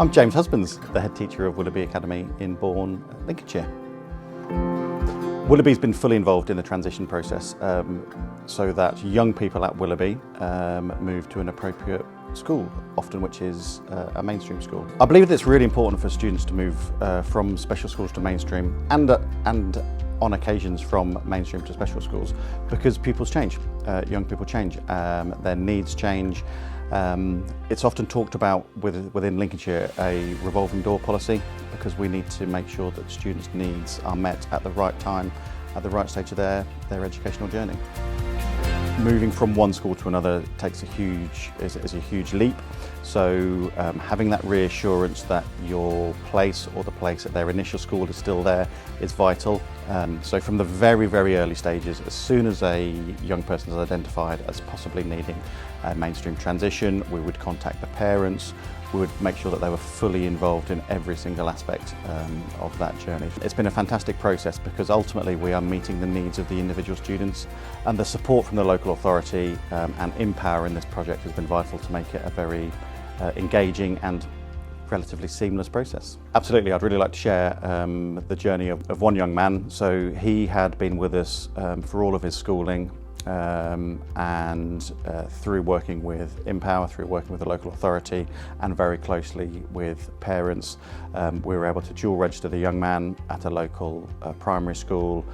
I'm James Husbands, the head teacher of Willoughby Academy in Bourne, Lincolnshire. Willoughby's been fully involved in the transition process so that young people at Willoughby move to an appropriate school, often which is a mainstream school. I believe that it's really important for students to move from special schools to mainstream and on occasions from mainstream to special schools, because pupils change, young people change, their needs change. It's often talked about within Lincolnshire a revolving door policy, because we need to make sure that students' needs are met at the right time, at the right stage of their educational journey. Moving from one school to another is a huge leap. So having that reassurance that your place or the place at their initial school is still there is vital. So from the very, very early stages, as soon as a young person is identified as possibly needing a mainstream transition, we would contact the parents. We would make sure that they were fully involved in every single aspect of that journey. It's been a fantastic process, because ultimately we are meeting the needs of the individual students, and the support from the local authority and Impower in this project has been vital to make it a very engaging and relatively seamless process. Absolutely, I'd really like to share the journey of one young man. So he had been with us for all of his schooling, and through working with Impower, through working with the local authority and very closely with parents, we were able to dual register the young man at a local primary school,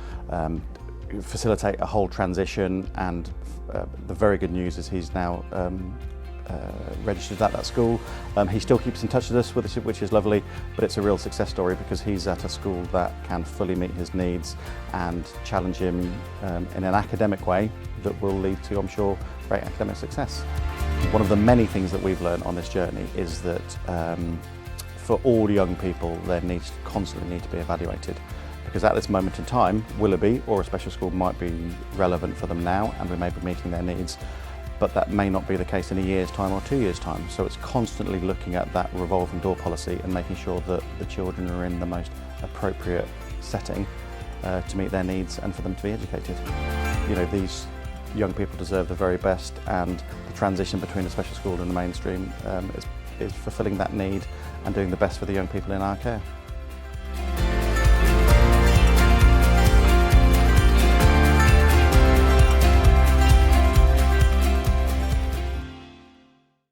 facilitate a whole transition, and the very good news is he's now registered at that school. He still keeps in touch with us, which is lovely, but it's a real success story because he's at a school that can fully meet his needs and challenge him in an academic way that will lead to, I'm sure, great academic success. One of the many things that we've learned on this journey is that for all young people, their needs constantly need to be evaluated, because at this moment in time, Willoughby or a special school might be relevant for them now, and we may be meeting their needs, but that may not be the case in a year's time or 2 years' time. So it's constantly looking at that revolving door policy and making sure that the children are in the most appropriate setting to meet their needs and for them to be educated. You know, these young people deserve the very best, and the transition between the special school and the mainstream is fulfilling that need and doing the best for the young people in our care.